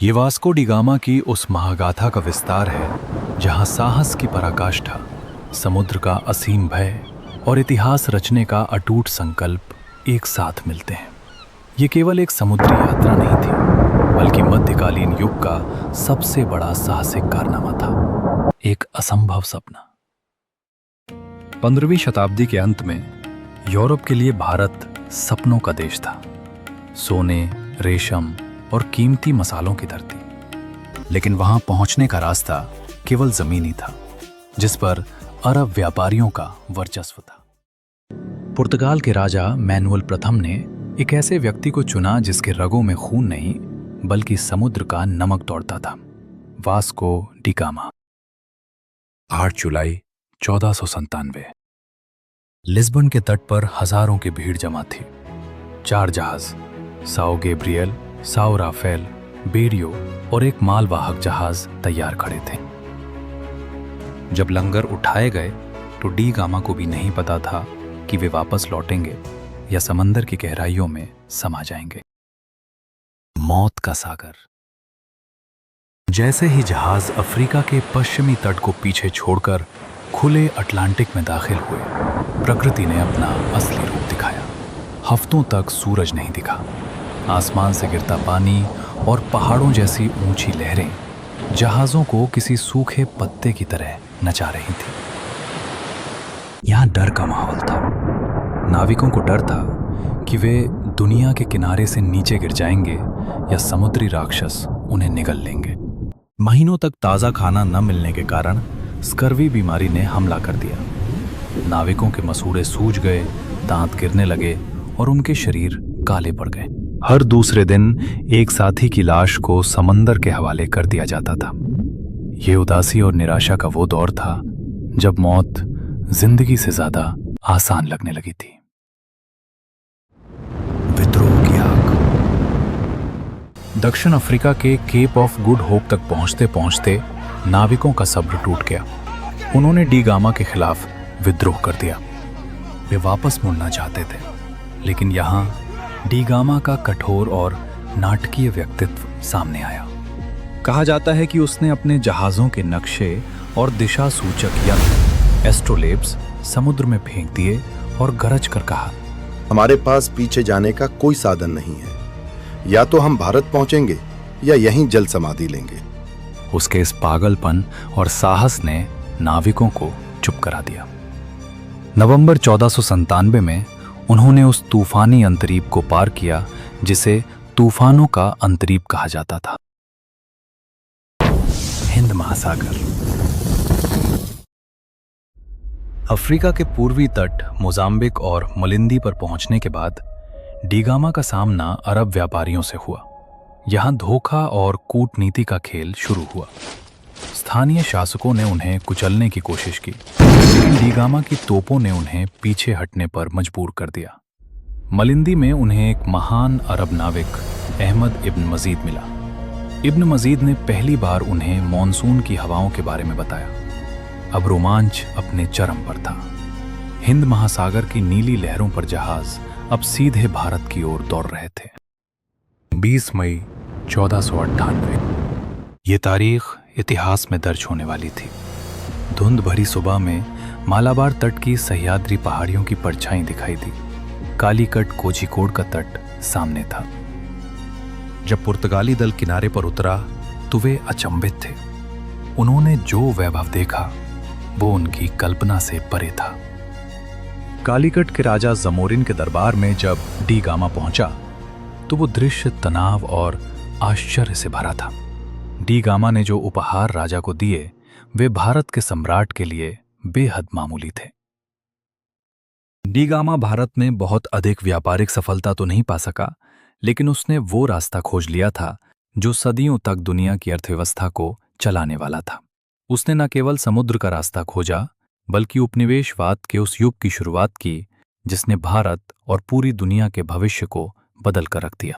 ये Vasco D gamma की उस महागाथा का विस्तार है जहां साहस की पराकाष्ठा, समुद्र का असीम भय और इतिहास रचने का अटूट संकल्प एक साथ मिलते हैं। ये केवल एक समुद्री यात्रा नहीं थी, बल्कि मध्यकालीन युग का सबसे बड़ा साहसिक कारनामा था, एक असंभव सपना। 15वीं शताब्दी के अंत में यूरोप के लिए भारत सपनों का देश था। सोने, रेशम और कीमती मसालों की धरती। लेकिन वहां पहुंचने का रास्ता केवल जमीनी था, जिस पर अरब व्यापारियों का वर्चस्व था। पुर्तगाल के राजा मैनुअल प्रथम ने एक ऐसे व्यक्ति को चुना जिसके रगों में खून नहीं, बल्कि समुद्र का नमक दौड़ता था। Vasco D gamma. 8 जुलाई 1497। लिस्बन के तट पर हजारों की भीड़ जमा थी। 4 जहाज, Sao Gabriel, Sao Rafael, Berrio और एक मालवाहक जहाज तैयार खड़े थे। जब लंगर उठाए गए तो डी गामा को भी नहीं पता था कि वे वापस लौटेंगे या समंदर की गहराइयों में समा जाएंगे। मौत का सागर। जैसे ही जहाज अफ्रीका के पश्चिमी तट को पीछे छोड़कर खुले अटलांटिक में दाखिल हुए, प्रकृति ने अपना असली रूप दिखाया। हफ्तों तक सूरज नहीं दिखा। आसमान से गिरता पानी और पहाड़ों जैसी ऊंची लहरें जहाजों को किसी सूखे पत्ते की तरह नचा रही थी। यहां डर का माहौल था। नाविकों को डर था कि वे दुनिया के किनारे से नीचे गिर जाएंगे या समुद्री राक्षस उन्हें निगल लेंगे। महीनों तक ताज़ा खाना न मिलने के कारण स्कर्वी बीमारी ने हमला कर दिया। नाविकों के मसूड़े सूज गए, दांत गिरने लगे और उनके शरीर काले पड़ गए। हर दूसरे दिन एक साथी की लाश को समंदर के हवाले कर दिया जाता था। ये उदासी और निराशा का वो दौर था जब मौत जिंदगी से ज्यादा आसान लगने लगी थी। विद्रोह की आग। दक्षिण अफ्रीका के केप ऑफ गुड होप तक पहुंचते पहुंचते नाविकों का सब्र टूट गया। उन्होंने डी गामा के खिलाफ विद्रोह कर दिया। वे वापस मुड़ना चाहते थे, लेकिन यहां डी गामा का कठोर और नाटकीय व्यक्तित्व सामने आया। कहा जाता है कि उसने अपने जहाजों के नक्शे और दिशा सूचक यंत्र एस्ट्रोलेब्स समुद्र में फेंक दिए और गरज कर कहा, हमारे पास पीछे जाने का कोई साधन नहीं है। या तो हम भारत पहुंचेंगे या यहीं जल समाधि लेंगे। उसके इस पागलपन और साहस ने नाविकों को चुप करा दिया। नवंबर 1497 में उन्होंने उस तूफानी अंतरीप को पार किया जिसे तूफानों का अंतरीप कहा जाता था। हिंद महासागर। अफ्रीका के पूर्वी तट मोजाम्बिक और मलिंदी पर पहुंचने के बाद डी गामा का सामना अरब व्यापारियों से हुआ। यहां धोखा और कूटनीति का खेल शुरू हुआ। स्थानीय शासकों ने उन्हें कुचलने की कोशिश की, लेकिन डी गामा की तोपों ने उन्हें पीछे हटने पर मजबूर कर दिया। मलिंदी में उन्हें एक महान अरब नाविक अहमद इब्न मजीद मिला। इब्न मजीद ने पहली बार उन्हें मॉनसून की हवाओं के बारे में बताया। अब रोमांच अपने चरम पर था। हिंद महासागर की नीली लहरों पर जहाज अब सीधे भारत की ओर दौड़ रहे थे। 20 मई 1498। ये तारीख इतिहास में दर्ज होने वाली थी। धुंध भरी सुबह में मालाबार तट की सह्याद्री पहाड़ियों की परछाई दिखाई दी। कालीकट कोझिकोड का तट सामने था। जब पुर्तगाली दल किनारे पर उतरा तो वे अचंभित थे। उन्होंने जो वैभव देखा वो उनकी कल्पना से परे था। कालीकट के राजा जमोरिन के दरबार में जब डी गामा पहुंचा तो वो दृश्य तनाव और आश्चर्य से भरा था। डी गामा ने जो उपहार राजा को दिए वे भारत के सम्राट के लिए बेहद मामूली थे। डी गामा भारत में बहुत अधिक व्यापारिक सफलता तो नहीं पा सका, लेकिन उसने वो रास्ता खोज लिया था जो सदियों तक दुनिया की अर्थव्यवस्था को चलाने वाला था। उसने न केवल समुद्र का रास्ता खोजा, बल्कि उपनिवेशवाद के उस युग की शुरुआत की जिसने भारत और पूरी दुनिया के भविष्य को बदल कर रख दिया।